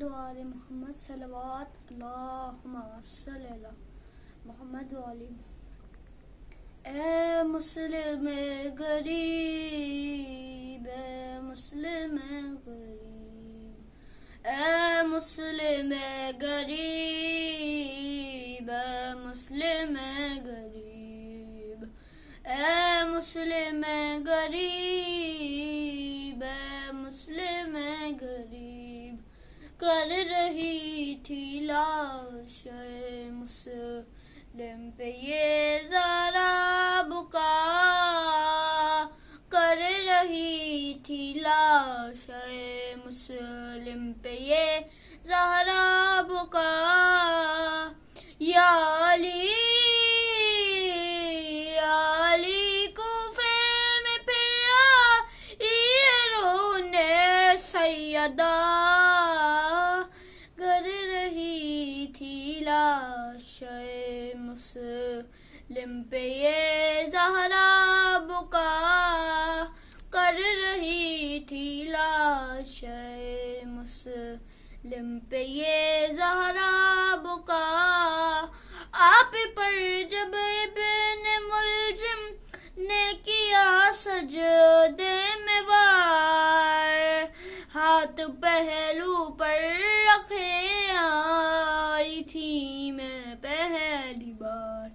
محمد وآل محمد صلوات اللہم صلی اللہ محمد وآل محمد۔ اے مسلم غریب، اے مسلم غریب، اے مسلم غریب، اے مسلم غریب، اے مسلم غریب، اے مسلم غریب، کر رہی تھی لاش مسلم پہ یہ ذرا بکا، کر رہی تھی لاش مسلم پہ یہ ذرا بکا، یا علی یا علی کوفے میں پھر یہ رونے سیدہ، کر رہی تھی لاش مسلم پہ یہ زہرا بکا، کر رہی تھی لاش مسلم پہ یہ زہرا بکا، آپ پر جب ابن ملجم نے کیا سجدے میں وار، ہاتھ پہلو پر رکھے آئی تھی میں پہلی بار،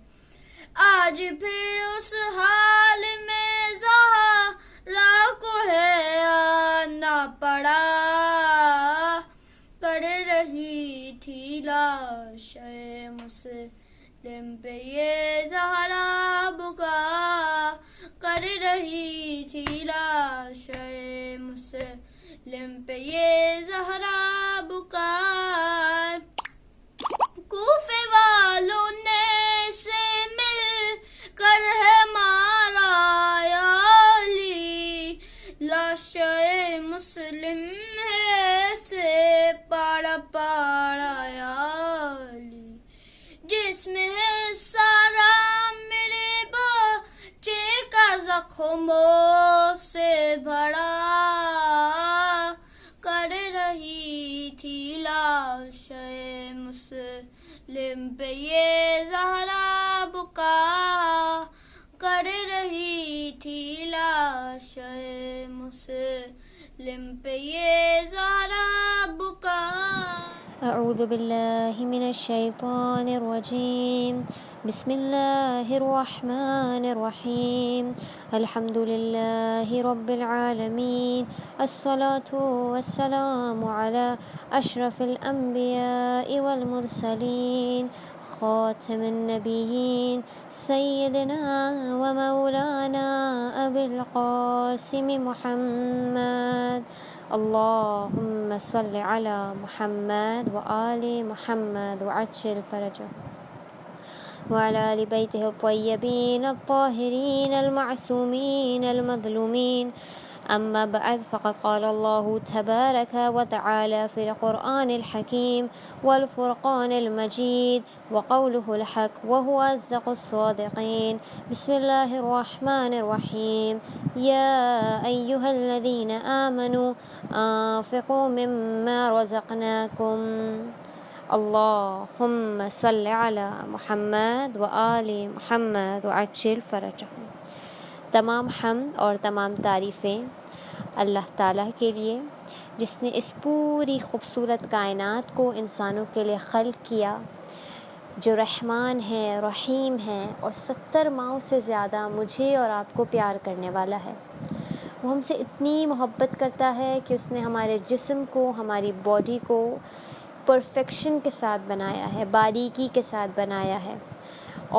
آج پھر اس حال میں زہرا کو ہے آنا پڑا، کر رہی تھی لاش مسلم پہ یہ زہرا بکا، کر رہی تھی لاش مسلم پہ یہ زہرا بکا، کوفے والوں نے سے مل کر ہے مارا یا علی، لاش مسلم ہے سے پاڑا پاڑا یا علی، جس میں ہے سارا میرے بچے کا زخموں سے بھرا، کر رہی تھی لاش مسلم پہ یہ زہرا بکا، کر رہی تھی لاش مسلم پہ یہ زہرا بکا۔ اعوذ باللہ من الشیطان الرجیم، بسم اللہ الرحمن الرحیم، الحمد للہ رب العالمین، الصلاة والسلام علی اشرف الانبیاء والمرسلین، خاتم النبیین، سیدنا و مولانا ابی القاسم محمد، اللہم صل علی محمد وآل محمد وعجل فرجہ، وعلى آل بيته الطيبين الطاهرين المعصومين المظلومين، أما بعد، فقد قال الله تبارك وتعالى في القرآن الحكيم والفرقان المجيد وقوله الحق وهو أصدق الصادقين، بسم الله الرحمن الرحيم، يا أيها الذين آمنوا أنفقوا مما رزقناكم، اللہم صل علی محمد وآل محمد وعجل فرجہم۔ تمام حمد اور تمام تعریفیں اللہ تعالیٰ کے لیے، جس نے اس پوری خوبصورت کائنات کو انسانوں کے لیے خلق کیا، جو رحمان ہے، رحیم ہے، اور 70 ماؤں سے زیادہ مجھے اور آپ کو پیار کرنے والا ہے۔ وہ ہم سے اتنی محبت کرتا ہے کہ اس نے ہمارے جسم کو، ہماری باڈی کو پرفیکشن کے ساتھ بنایا ہے، باریکی کے ساتھ بنایا ہے،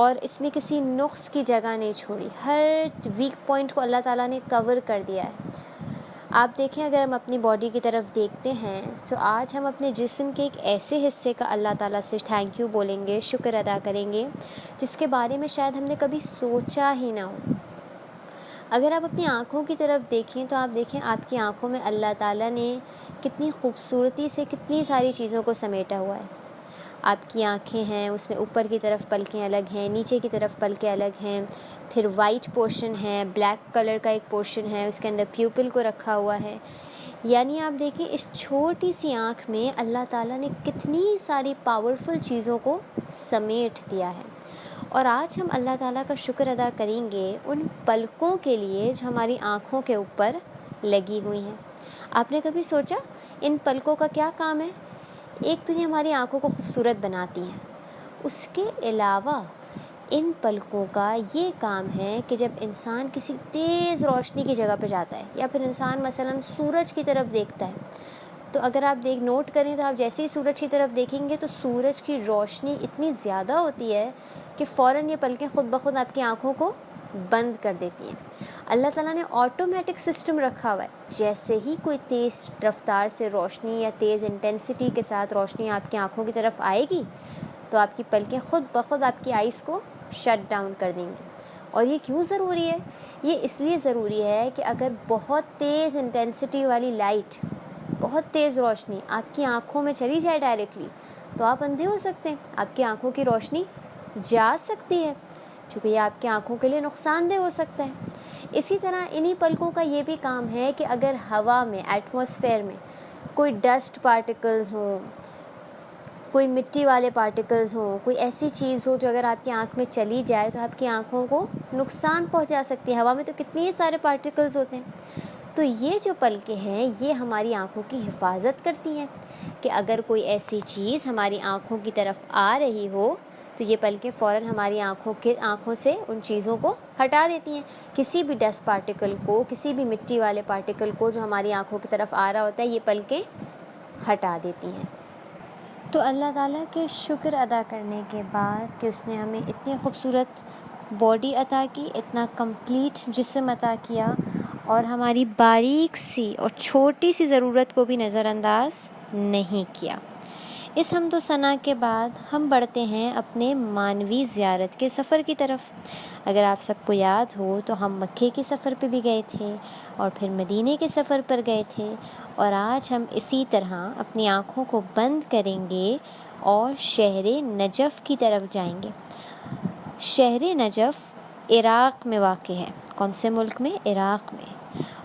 اور اس میں کسی نقص کی جگہ نہیں چھوڑی، ہر ویک پوائنٹ کو اللہ تعالیٰ نے کور کر دیا ہے۔ آپ دیکھیں، اگر ہم اپنی باڈی کی طرف دیکھتے ہیں تو آج ہم اپنے جسم کے ایک ایسے حصے کا اللہ تعالیٰ سے تھینک یو بولیں گے، شکر ادا کریں گے، جس کے بارے میں شاید ہم نے کبھی سوچا ہی نہ ہو۔ اگر آپ اپنی آنکھوں کی طرف دیکھیں تو آپ دیکھیں آپ کی آنکھوں میں اللہ تعالیٰ نے کتنی خوبصورتی سے کتنی ساری چیزوں کو سمیٹا ہوا ہے۔ آپ کی آنکھیں ہیں، اس میں اوپر کی طرف پلکیں الگ ہیں، نیچے کی طرف پلکیں الگ ہیں، پھر وائٹ پورشن ہے، بلیک کلر کا ایک پورشن ہے، اس کے اندر پیوپل کو رکھا ہوا ہے۔ یعنی آپ دیکھیں اس چھوٹی سی آنکھ میں اللہ تعالیٰ نے کتنی ساری پاورفل چیزوں کو سمیٹ دیا ہے. اور آج ہم اللہ تعالیٰ کا شکر ادا کریں گے ان پلکوں کے لیے جو ہماری آنکھوں کے اوپر لگی ہوئی ہیں. آپ نے کبھی سوچا ان پلکوں کا کیا کام ہے؟ ایک تو یہ ہماری آنکھوں کو خوبصورت بناتی ہیں، اس کے علاوہ ان پلکوں کا یہ کام ہے کہ جب انسان کسی تیز روشنی کی جگہ پہ جاتا ہے یا پھر انسان مثلاً سورج کی طرف دیکھتا ہے، تو اگر آپ نوٹ کریں تو آپ جیسے ہی سورج کی طرف دیکھیں گے تو سورج کی روشنی اتنی زیادہ ہوتی ہے کہ فوراً یہ پلکیں خود بخود آپ کی آنکھوں کو بند کر دیتی ہیں. اللہ تعالیٰ نے آٹومیٹک سسٹم رکھا ہوا ہے، جیسے ہی کوئی تیز رفتار سے روشنی یا تیز انٹینسٹی کے ساتھ روشنی آپ کی آنکھوں کی طرف آئے گی تو آپ کی پلکیں خود بخود آپ کی آئیز کو شٹ ڈاؤن کر دیں گی. اور یہ کیوں ضروری ہے؟ یہ اس لیے ضروری ہے کہ اگر بہت تیز انٹینسٹی والی لائٹ، بہت تیز روشنی آپ کی آنکھوں میں چلی جائے ڈائریکٹلی تو آپ اندھے ہو سکتے ہیں، آپ کی آنکھوں کی روشنی جا سکتی ہے، چونکہ یہ آپ کی آنکھوں کے لیے نقصان دہ ہو سکتا ہے. اسی طرح انہی پلکوں کا یہ بھی کام ہے کہ اگر ہوا میں، ایٹماسفیئر میں کوئی ڈسٹ پارٹیکلز ہوں، کوئی مٹی والے پارٹیکلز ہوں، کوئی ایسی چیز ہو جو اگر آپ کی آنکھ میں چلی جائے تو آپ کی آنکھوں کو نقصان پہنچا سکتی ہے. ہوا میں تو کتنے سارے پارٹیکلز ہوتے ہیں. تو یہ جو پلکیں ہیں یہ ہماری آنکھوں کی حفاظت کرتی ہیں کہ اگر کوئی ایسی چیز ہماری آنکھوں کی طرف آ رہی ہو تو یہ پلکیں فوراً ہماری آنکھوں سے ان چیزوں کو ہٹا دیتی ہیں. کسی بھی ڈسٹ پارٹیکل کو، کسی بھی مٹی والے پارٹیکل کو جو ہماری آنکھوں کی طرف آ رہا ہوتا ہے یہ پلکیں ہٹا دیتی ہیں. تو اللہ تعالیٰ کے شکر ادا کرنے کے بعد کہ اس نے ہمیں اتنی خوبصورت باڈی عطا کی، اتنا کمپلیٹ جسم عطا کیا اور ہماری باریک سی اور چھوٹی سی ضرورت کو بھی نظر انداز نہیں کیا. اس حمد و ثنا کے بعد ہم بڑھتے ہیں اپنے معنوی زیارت کے سفر کی طرف. اگر آپ سب کو یاد ہو تو ہم مکے کے سفر پہ بھی گئے تھے اور پھر مدینے کے سفر پر گئے تھے، اور آج ہم اسی طرح اپنی آنکھوں کو بند کریں گے اور شہر نجف کی طرف جائیں گے. شہر نجف عراق میں واقع ہے. کون سے ملک میں؟ عراق میں.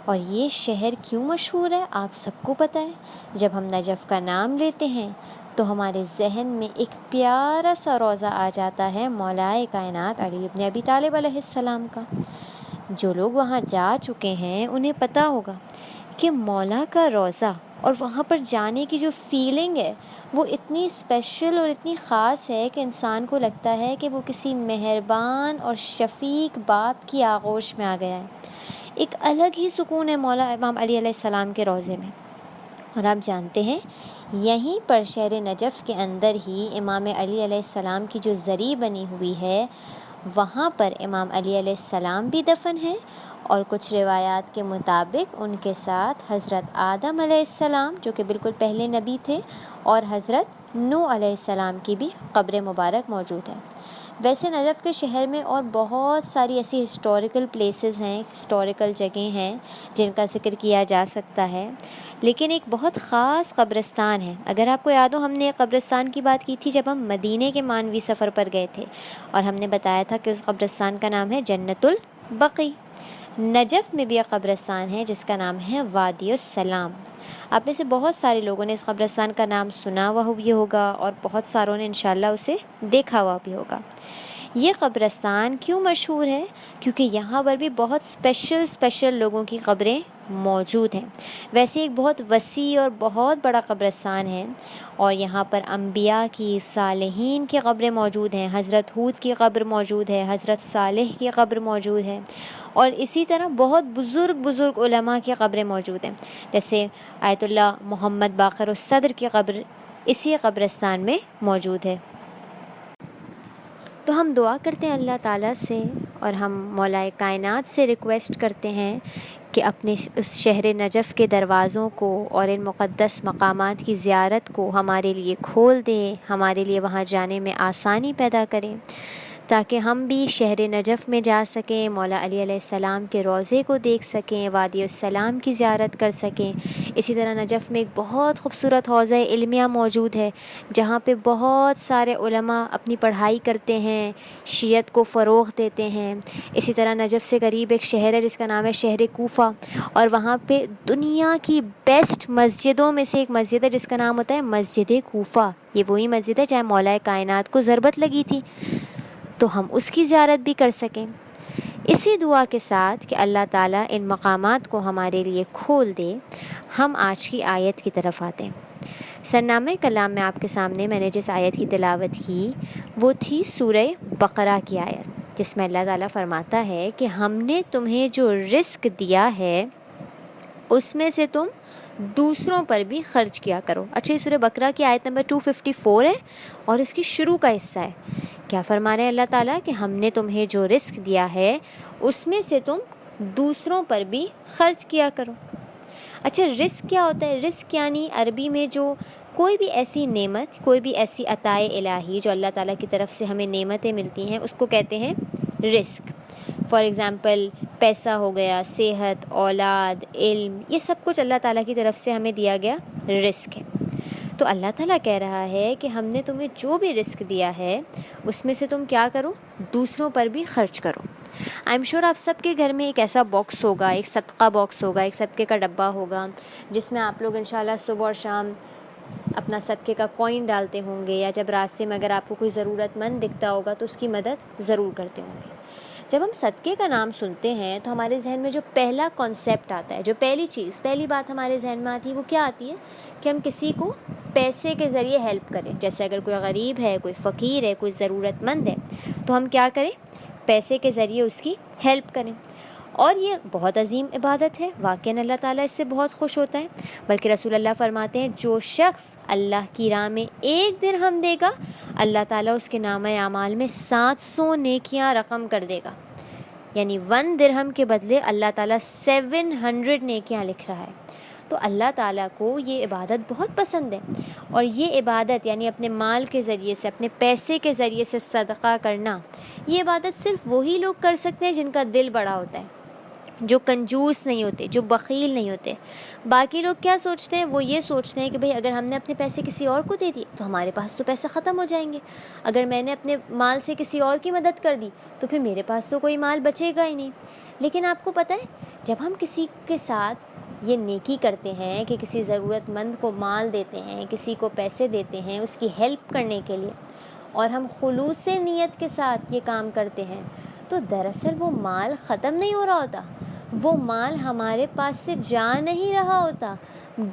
اور یہ شہر کیوں مشہور ہے آپ سب کو پتہ ہے. جب ہم نجف کا نام لیتے ہیں تو ہمارے ذہن میں ایک پیارا سا روضہ آ جاتا ہے مولائے کائنات علی ابن ابی طالب علیہ السلام کا. جو لوگ وہاں جا چکے ہیں انہیں پتہ ہوگا کہ مولا کا روضہ اور وہاں پر جانے کی جو فیلنگ ہے وہ اتنی اسپیشل اور اتنی خاص ہے کہ انسان کو لگتا ہے کہ وہ کسی مہربان اور شفیق باپ کی آغوش میں آ گیا ہے. ایک الگ ہی سکون ہے مولا امام علی علیہ السلام کے روضے میں. اور آپ جانتے ہیں یہیں پر شہر نجف کے اندر ہی امام علی علیہ السلام کی جو زری بنی ہوئی ہے وہاں پر امام علی علیہ السلام بھی دفن ہیں، اور کچھ روایات کے مطابق ان کے ساتھ حضرت آدم علیہ السلام جو کہ بالکل پہلے نبی تھے اور حضرت نوح علیہ السلام کی بھی قبر مبارک موجود ہے. ویسے نجف کے شہر میں اور بہت ساری ایسی ہسٹوریکل پلیسز ہیں، ہسٹوریکل جگہیں ہیں جن کا ذکر کیا جا سکتا ہے، لیکن ایک بہت خاص قبرستان ہے. اگر آپ کو یاد ہو ہم نے ایک قبرستان کی بات کی تھی جب ہم مدینے کے معنوی سفر پر گئے تھے، اور ہم نے بتایا تھا کہ اس قبرستان کا نام ہے جنت البقیع. نجف میں بھی ایک قبرستان ہے جس کا نام ہے وادی السلام. آپ میں سے بہت سارے لوگوں نے اس قبرستان کا نام سنا ہوا بھی ہوگا اور بہت ساروں نے انشاءاللہ اسے دیکھا ہوا بھی ہوگا. یہ قبرستان کیوں مشہور ہے؟ کیونکہ یہاں پر بھی بہت اسپیشل لوگوں کی قبریں موجود ہیں. ویسے ایک بہت وسیع اور بہت بڑا قبرستان ہے، اور یہاں پر انبیاء کی، صالحین کی قبریں موجود ہیں. حضرت ہود کی قبر موجود ہے، حضرت صالح کی قبر موجود ہے، اور اسی طرح بہت بزرگ علماء کی قبریں موجود ہیں. جیسے آیت اللہ محمد باقر الصدر کی قبر اسی قبرستان میں موجود ہے. تو ہم دعا کرتے ہیں اللہ تعالیٰ سے اور ہم مولا کائنات سے ریکویسٹ کرتے ہیں کہ اپنے اس شہر نجف کے دروازوں کو اور ان مقدس مقامات کی زیارت کو ہمارے لیے کھول دیں، ہمارے لیے وہاں جانے میں آسانی پیدا کریں، تاکہ ہم بھی شہر نجف میں جا سکیں، مولا علی علیہ السلام کے روضے کو دیکھ سکیں، وادی السلام کی زیارت کر سکیں۔ اسی طرح نجف میں ایک بہت خوبصورت حوضہ علمیہ موجود ہے جہاں پہ بہت سارے علماء اپنی پڑھائی کرتے ہیں، شیعت کو فروغ دیتے ہیں۔ اسی طرح نجف سے قریب ایک شہر ہے جس کا نام ہے شہر کوفہ، اور وہاں پہ دنیا کی بیسٹ مسجدوں میں سے ایک مسجد ہے جس کا نام ہوتا ہے مسجد کوفہ۔ یہ وہی مسجد ہے جہاں مولا کائنات کو ضربت لگی تھی، تو ہم اس کی زیارت بھی کر سکیں۔ اسی دعا کے ساتھ کہ اللہ تعالیٰ ان مقامات کو ہمارے لیے کھول دے، ہم آج کی آیت کی طرف آتے ہیں۔ سرنامہ کلام میں آپ کے سامنے میں نے جس آیت کی تلاوت کی وہ تھی سورہ بقرہ کی آیت، جس میں اللہ تعالیٰ فرماتا ہے کہ ہم نے تمہیں جو رزق دیا ہے اس میں سے تم دوسروں پر بھی خرچ کیا کرو۔ اچھا، یہ سورہ بقرہ کی آیت نمبر 254 ہے اور اس کی شروع کا حصہ ہے۔ کیا فرما رہے ہیں اللہ تعالیٰ کہ ہم نے تمہیں جو رزق دیا ہے اس میں سے تم دوسروں پر بھی خرچ کیا کرو۔ اچھا، رزق کیا ہوتا ہے؟ رزق یعنی عربی میں جو کوئی بھی ایسی نعمت، کوئی بھی ایسی عطائے الہی جو اللہ تعالیٰ کی طرف سے ہمیں نعمتیں ملتی ہیں اس کو کہتے ہیں رزق۔ فار ایگزامپل پیسہ ہو گیا، صحت، اولاد، علم، یہ سب کچھ اللہ تعالیٰ کی طرف سے ہمیں دیا گیا رزق ہے۔ تو اللہ تعالیٰ کہہ رہا ہے کہ ہم نے تمہیں جو بھی رزق دیا ہے اس میں سے تم کیا کرو؟ دوسروں پر بھی خرچ کرو۔ آئی ایم شیور آپ سب کے گھر میں ایک ایسا باکس ہوگا، ایک صدقہ باکس ہوگا، ایک صدقے کا ڈبہ ہوگا جس میں آپ لوگ انشاءاللہ صبح اور شام اپنا صدقے کا کوئن ڈالتے ہوں گے، یا جب راستے میں اگر آپ کو کوئی ضرورت مند دکھتا ہوگا تو اس کی مدد ضرور کرتے ہوں گے۔ جب ہم صدقے کا نام سنتے ہیں تو ہمارے ذہن میں جو پہلا کانسیپٹ آتا ہے، جو پہلی بات ہمارے ذہن میں آتی ہے وہ کیا آتی ہے کہ ہم کسی کو پیسے کے ذریعے ہیلپ کریں۔ جیسے اگر کوئی غریب ہے، کوئی فقیر ہے، کوئی ضرورت مند ہے تو ہم کیا کریں؟ پیسے کے ذریعے اس کی ہیلپ کریں، اور یہ بہت عظیم عبادت ہے، واقعاً اللہ تعالیٰ اس سے بہت خوش ہوتا ہے۔ بلکہ رسول اللہ فرماتے ہیں جو شخص اللہ کی راہ میں 1 درہم دے گا اللہ تعالیٰ اس کے نامہ اعمال میں 700 نیکیاں رقم کر دے گا، یعنی 1 درہم کے بدلے اللہ تعالیٰ 700 نیکیاں لکھ رہا ہے۔ تو اللہ تعالیٰ کو یہ عبادت بہت پسند ہے، اور یہ عبادت یعنی اپنے مال کے ذریعے سے، اپنے پیسے کے ذریعے سے صدقہ کرنا، یہ عبادت صرف وہی لوگ کر سکتے ہیں جن کا دل بڑا ہوتا ہے، جو کنجوس نہیں ہوتے، جو بخیل نہیں ہوتے۔ باقی لوگ کیا سوچتے ہیں؟ وہ یہ سوچتے ہیں کہ بھئی اگر ہم نے اپنے پیسے کسی اور کو دے دیے تو ہمارے پاس تو پیسے ختم ہو جائیں گے، اگر میں نے اپنے مال سے کسی اور کی مدد کر دی تو پھر میرے پاس تو کوئی مال بچے گا ہی نہیں۔ لیکن آپ کو پتہ ہے جب ہم کسی کے ساتھ یہ نیکی کرتے ہیں کہ کسی ضرورت مند کو مال دیتے ہیں، کسی کو پیسے دیتے ہیں اس کی ہیلپ کرنے کے لیے، اور ہم خلوص نیت کے ساتھ یہ کام کرتے ہیں، تو دراصل وہ مال ختم نہیں ہو رہا ہوتا، وہ مال ہمارے پاس سے جا نہیں رہا ہوتا،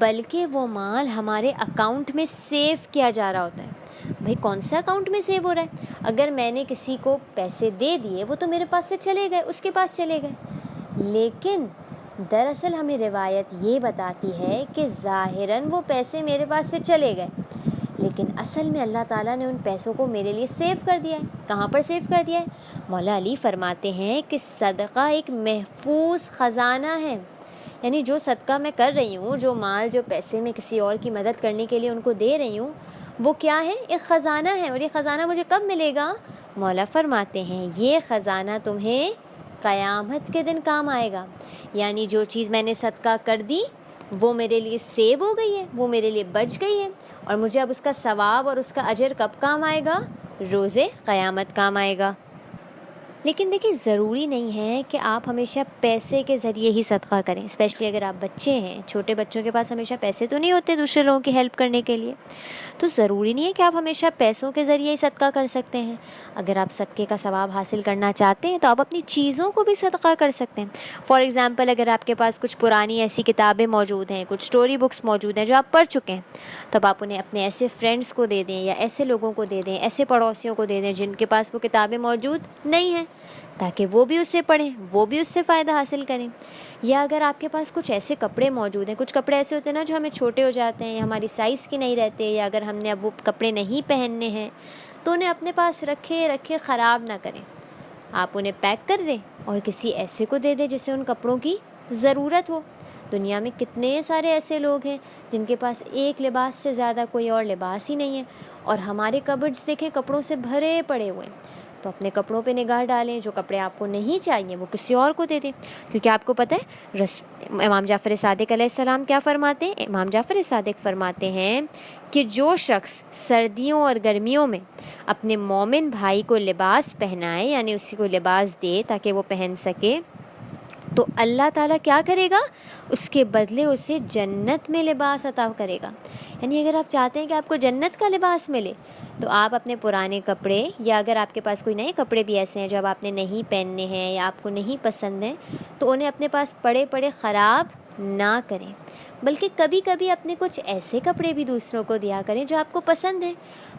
بلکہ وہ مال ہمارے اکاؤنٹ میں سیو کیا جا رہا ہوتا ہے۔ بھئی کون سا اکاؤنٹ میں سیو ہو رہا ہے؟ اگر میں نے کسی کو پیسے دے دیے وہ تو میرے پاس سے چلے گئے، اس کے پاس چلے گئے، لیکن دراصل ہمیں روایت یہ بتاتی ہے کہ ظاہراً وہ پیسے میرے پاس سے چلے گئے، لیکن اصل میں اللہ تعالیٰ نے ان پیسوں کو میرے لیے سیو کر دیا ہے۔ کہاں پر سیو کر دیا ہے؟ مولا علی فرماتے ہیں کہ صدقہ ایک محفوظ خزانہ ہے، یعنی جو صدقہ میں کر رہی ہوں، جو مال، جو پیسے میں کسی اور کی مدد کرنے کے لیے ان کو دے رہی ہوں، وہ کیا ہے؟ ایک خزانہ ہے، اور یہ خزانہ مجھے کب ملے گا؟ مولا فرماتے ہیں یہ خزانہ تمہیں قیامت کے دن کام آئے گا، یعنی جو چیز میں نے صدقہ کر دی وہ میرے لیے سیو ہو گئی ہے، وہ میرے لیے بچ گئی ہے، اور مجھے اب اس کا ثواب اور اس کا اجر کب کام آئے گا؟ روز قیامت کام آئے گا۔ لیکن دیکھیں ضروری نہیں ہے کہ آپ ہمیشہ پیسے کے ذریعے ہی صدقہ کریں، اسپیشلی اگر آپ بچے ہیں، چھوٹے بچوں کے پاس ہمیشہ پیسے تو نہیں ہوتے دوسرے لوگوں کی ہیلپ کرنے کے لیے، تو ضروری نہیں ہے کہ آپ ہمیشہ پیسوں کے ذریعے ہی صدقہ کر سکتے ہیں۔ اگر آپ صدقے کا ثواب حاصل کرنا چاہتے ہیں تو آپ اپنی چیزوں کو بھی صدقہ کر سکتے ہیں۔ فار ایگزامپل اگر آپ کے پاس کچھ پرانی ایسی کتابیں موجود ہیں، کچھ اسٹوری بکس موجود ہیں جو آپ پڑھ چکے ہیں، تو آپ انہیں اپنے ایسے فرینڈس کو دے دیں، یا ایسے لوگوں کو دے دیں، ایسے پڑوسیوں کو دے دیں جن کے پاس وہ کتابیں موجود نہیں ہیں، تاکہ وہ بھی اسے پڑھیں، وہ بھی اس سے فائدہ حاصل کریں۔ یا اگر آپ کے پاس کچھ ایسے کپڑے موجود ہیں، کچھ کپڑے ایسے ہوتے ہیں نا جو ہمیں چھوٹے ہو جاتے ہیں، یا ہماری سائز کے نہیں رہتے، یا اگر ہم نے اب وہ کپڑے نہیں پہننے ہیں تو انہیں اپنے پاس رکھے خراب نہ کریں، آپ انہیں پیک کر دیں اور کسی ایسے کو دے دیں جسے ان کپڑوں کی ضرورت ہو۔ دنیا میں کتنے سارے ایسے لوگ ہیں جن کے پاس ایک لباس سے زیادہ کوئی اور لباس ہی نہیں ہے، اور ہمارے کبرڈز دیکھیں کپڑوں سے بھرے پڑے ہوئے ہیں۔ تو اپنے کپڑوں پہ نگاہ ڈالیں، جو کپڑے آپ کو نہیں چاہیے وہ کسی اور کو دے دیں، کیونکہ آپ کو پتہ ہے امام جعفر صادق علیہ السلام کیا فرماتے ہیں؟ امام جعفر صادق فرماتے ہیں کہ جو شخص سردیوں اور گرمیوں میں اپنے مومن بھائی کو لباس پہنائے، یعنی اسی کو لباس دے تاکہ وہ پہن سکے، تو اللہ تعالیٰ کیا کرے گا؟ اس کے بدلے اسے جنت میں لباس عطا کرے گا۔ یعنی اگر آپ چاہتے ہیں کہ آپ کو جنت کا لباس ملے تو آپ اپنے پرانے کپڑے، یا اگر آپ کے پاس کوئی نئے کپڑے بھی ایسے ہیں جو اب آپ نے نہیں پہننے ہیں یا آپ کو نہیں پسند ہیں، تو انہیں اپنے پاس پڑے خراب نہ کریں، بلکہ کبھی کبھی اپنے کچھ ایسے کپڑے بھی دوسروں کو دیا کریں جو آپ کو پسند ہیں۔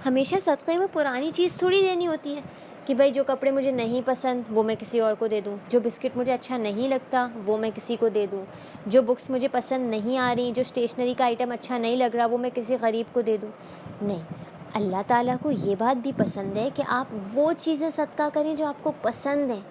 ہمیشہ صدقے میں پرانی چیز تھوڑی دینی ہوتی ہے کہ بھائی جو کپڑے مجھے نہیں پسند وہ میں کسی اور کو دے دوں، جو بسکٹ مجھے اچھا نہیں لگتا وہ میں کسی کو دے دوں، جو بکس مجھے پسند نہیں آ رہی، جو اسٹیشنری کا آئٹم اچھا نہیں لگ رہا وہ میں کسی غریب کو دے دوں۔ نہیں، اللہ تعالیٰ کو یہ بات بھی پسند ہے کہ آپ وہ چیزیں صدقہ کریں جو آپ کو پسند ہیں۔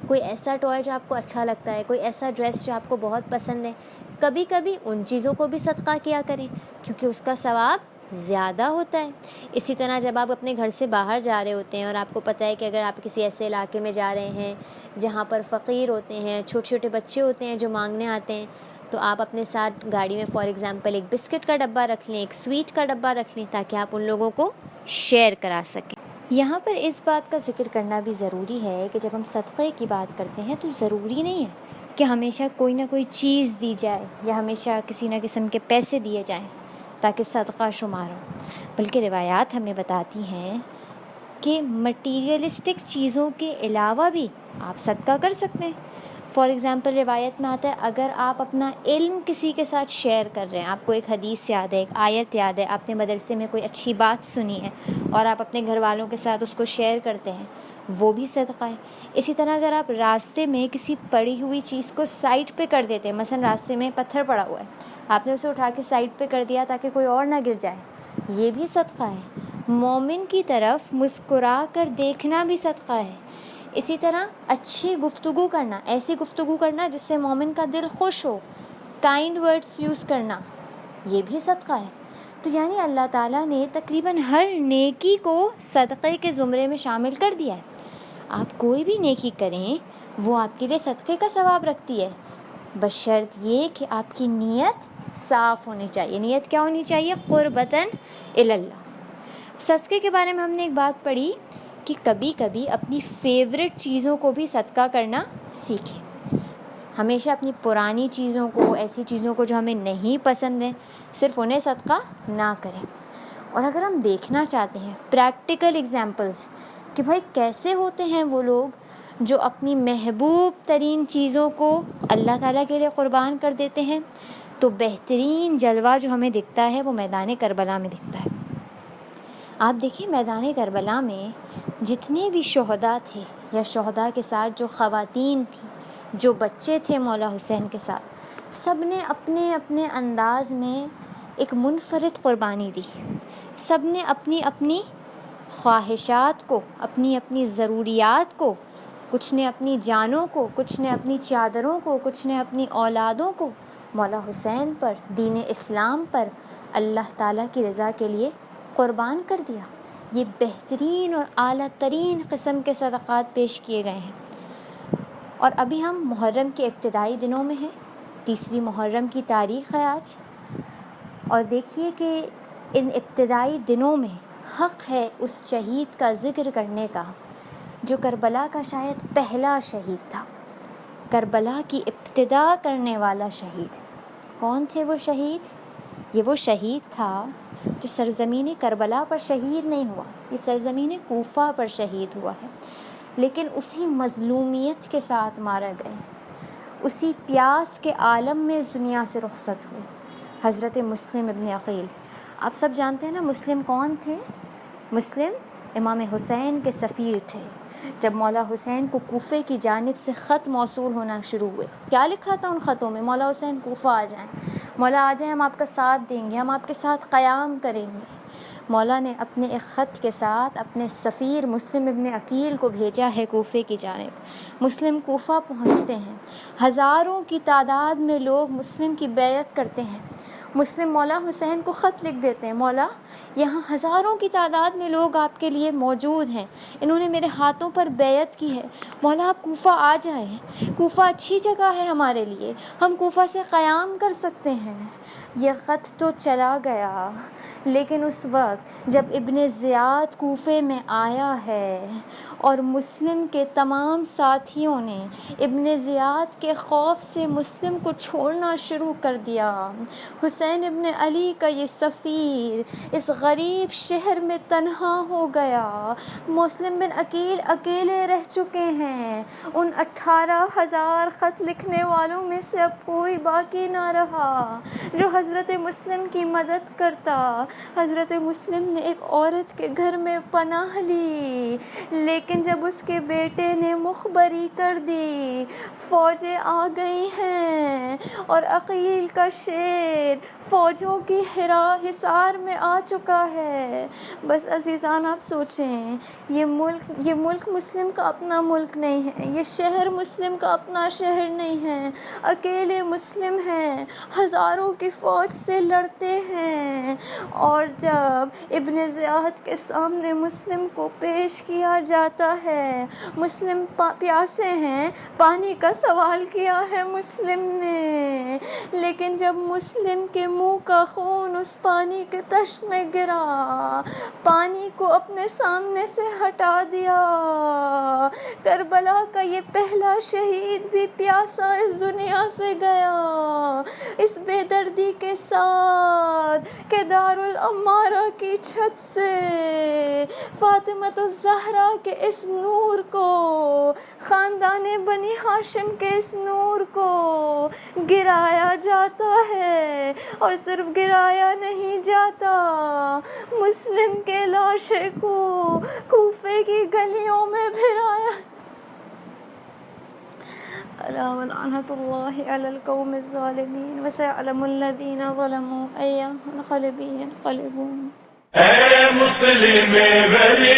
کوئی ایسا ٹوائے جو آپ کو اچھا لگتا ہے، کوئی ایسا ڈریس جو آپ کو بہت پسند ہے، کبھی کبھی ان چیزوں کو بھی صدقہ کیا کریں کیونکہ اس کا ثواب زیادہ ہوتا ہے۔ اسی طرح جب آپ اپنے گھر سے باہر جا رہے ہوتے ہیں اور آپ کو پتہ ہے کہ اگر آپ کسی ایسے علاقے میں جا رہے ہیں جہاں پر فقیر ہوتے ہیں، چھوٹے چھوٹے بچے ہوتے ہیں جو مانگنے آتے ہیں، تو آپ اپنے ساتھ گاڑی میں فار ایگزامپل ایک بسکٹ کا ڈبہ رکھ لیں، ایک سویٹ کا ڈبہ رکھ لیں تاکہ آپ ان لوگوں کو شیئر کرا سکیں۔ یہاں پر اس بات کا ذکر کرنا بھی ضروری ہے کہ جب ہم صدقے کی بات کرتے ہیں تو ضروری نہیں ہے کہ ہمیشہ کوئی نہ کوئی چیز دی جائے یا ہمیشہ کسی نہ قسم کے پیسے دیے جائیں تاکہ صدقہ شمار ہو، بلکہ روایات ہمیں بتاتی ہیں کہ مٹیریلسٹک چیزوں کے علاوہ بھی آپ صدقہ کر سکتے ہیں۔ فار ایگزامپل روایت میں آتا ہے اگر آپ اپنا علم کسی کے ساتھ شیئر کر رہے ہیں، آپ کو ایک حدیث یاد ہے، ایک آیت یاد ہے، آپ نے مدرسے میں کوئی اچھی بات سنی ہے اور آپ اپنے گھر والوں کے ساتھ اس کو شیئر کرتے ہیں، وہ بھی صدقہ ہے۔ اسی طرح اگر آپ راستے میں کسی پڑی ہوئی چیز کو سائڈ پہ کر دیتے ہیں، مثلا راستے میں پتھر پڑا ہوا ہے، آپ نے اسے اٹھا کے سائڈ پہ کر دیا تاکہ کوئی اور نہ گر جائے، یہ بھی صدقہ ہے۔ مومن کی طرف مسکرا کر دیکھنا بھی صدقہ ہے۔ اسی طرح اچھی گفتگو کرنا، ایسی گفتگو کرنا جس سے مومن کا دل خوش ہو، کائنڈ ورڈز یوز کرنا، یہ بھی صدقہ ہے۔ تو یعنی اللہ تعالیٰ نے تقریباً ہر نیکی کو صدقے کے زمرے میں شامل کر دیا ہے۔ آپ کوئی بھی نیکی کریں وہ آپ کے لیے صدقے کا ثواب رکھتی ہے، بشرط یہ کہ آپ کی نیت صاف ہونی چاہیے۔ نیت کیا ہونی چاہیے؟ قربتاً اللہ۔ صدقے کے بارے میں ہم نے ایک بات پڑھی کہ کبھی کبھی اپنی فیوریٹ چیزوں کو بھی صدقہ کرنا سیکھیں۔ ہمیشہ اپنی پرانی چیزوں کو، ایسی چیزوں کو جو ہمیں نہیں پسند ہیں، صرف انہیں صدقہ نہ کریں۔ اور اگر ہم دیکھنا چاہتے ہیں پریکٹیکل ایگزامپلس کہ بھائی کیسے ہوتے ہیں وہ لوگ جو اپنی محبوب ترین چیزوں کو اللہ تعالیٰ کے لیے قربان کر دیتے ہیں، تو بہترین جلوہ جو ہمیں دکھتا ہے وہ میدان کربلا میں دکھتا ہے۔ آپ دیکھیں میدان کربلا میں جتنے بھی شہداء تھے یا شہداء کے ساتھ جو خواتین تھیں، جو بچے تھے مولا حسین کے ساتھ، سب نے اپنے اپنے انداز میں ایک منفرد قربانی دی۔ سب نے اپنی اپنی خواہشات کو، اپنی اپنی ضروریات کو، کچھ نے اپنی جانوں کو، کچھ نے اپنی چادروں کو، کچھ نے اپنی اولادوں کو مولا حسین پر، دین اسلام پر، اللہ تعالیٰ کی رضا کے لیے قربان کر دیا۔ یہ بہترین اور اعلیٰ ترین قسم کے صدقات پیش کیے گئے ہیں۔ اور ابھی ہم محرم کے ابتدائی دنوں میں ہیں، 3 محرم کی تاریخ ہے آج، اور دیکھیے کہ ان ابتدائی دنوں میں حق ہے اس شہید کا ذکر کرنے کا جو کربلا کا شاید پہلا شہید تھا، کربلا کی ابتدا کرنے والا شہید۔ کون تھے وہ شہید؟ یہ وہ شہید تھا جو سرزمین کربلا پر شہید نہیں ہوا، یہ سرزمین کوفہ پر شہید ہوا ہے، لیکن اسی مظلومیت کے ساتھ مارا گئے، اسی پیاس کے عالم میں اس دنیا سے رخصت ہوئے۔ حضرت مسلم ابن عقیل، آپ سب جانتے ہیں نا مسلم کون تھے؟ مسلم امام حسین کے سفیر تھے۔ جب مولا حسین کو کوفے کی جانب سے خط موصول ہونا شروع ہوئے، کیا لکھا تھا ان خطوں میں؟ مولا حسین کوفہ آ جائیں، مولا آ جائیں، ہم آپ کا ساتھ دیں گے، ہم آپ کے ساتھ قیام کریں گے۔ مولا نے اپنے ایک خط کے ساتھ اپنے سفیر مسلم ابن عقیل کو بھیجا ہے کوفے کی جانب۔ مسلم کوفہ پہنچتے ہیں، ہزاروں کی تعداد میں لوگ مسلم کی بیعت کرتے ہیں۔ مسلم مولا حسین کو خط لکھ دیتے ہیں، مولا یہاں ہزاروں کی تعداد میں لوگ آپ کے لیے موجود ہیں، انہوں نے میرے ہاتھوں پر بیعت کی ہے، مولا آپ کوفہ آ جائیں، کوفہ اچھی جگہ ہے ہمارے لیے، ہم کوفہ سے قیام کر سکتے ہیں۔ یہ خط تو چلا گیا، لیکن اس وقت جب ابن زیاد کوفے میں آیا ہے اور مسلم کے تمام ساتھیوں نے ابن زیاد کے خوف سے مسلم کو چھوڑنا شروع کر دیا، حسین ابن علی کا یہ سفیر اس غریب شہر میں تنہا ہو گیا، مسلم بن عقیل اکیلے رہ چکے ہیں، ان 18,000 خط لکھنے والوں میں سے اب کوئی باقی نہ رہا جو حضرت مسلم کی مدد کرتا۔ حضرت مسلم نے ایک عورت کے گھر میں پناہ لی، لیکن جب اس کے بیٹے نے مخبری کر دی فوجیں آ گئی ہیں اور عقیل کا شیر فوجوں کی حصار میں آ چکا ہے، بس عزیزان آپ سوچیں، یہ ملک مسلم کا اپنا ملک نہیں ہے، یہ شہر مسلم کا اپنا شہر نہیں ہے، اکیلے مسلم ہیں، ہزاروں کی فوج سے لڑتے ہیں، اور جب ابن زیاد کے سامنے مسلم کو پیش کیا جاتا ہے، مسلم پیاسے ہیں، پانی کا سوال کیا ہے مسلم نے، لیکن جب مسلم کے منہ کا خون اس پانی کے تش میں گرا، پانی کو اپنے سامنے سے ہٹا دیا، کربلا کا یہ پہلا شہید بھی پیاسا اس دنیا سے گیا، اس بے دردی کے ساتھ کہ دارالعمارہ کی چھت سے فاطمۃ الزہرا کے اس نور کو، خاندان بنی ہاشم کے اس نور کو گرایا جاتا ہے، اور صرف گرایا نہیں جاتا، مسلم کے لاشے کو کوفے کی گلیوں میں بھرایا۔ الا ولعنۃ اللہ علی القوم الظالمین وسيعلم الذین ظلموا أي منقلب ينقلبون۔ اے مسلم بری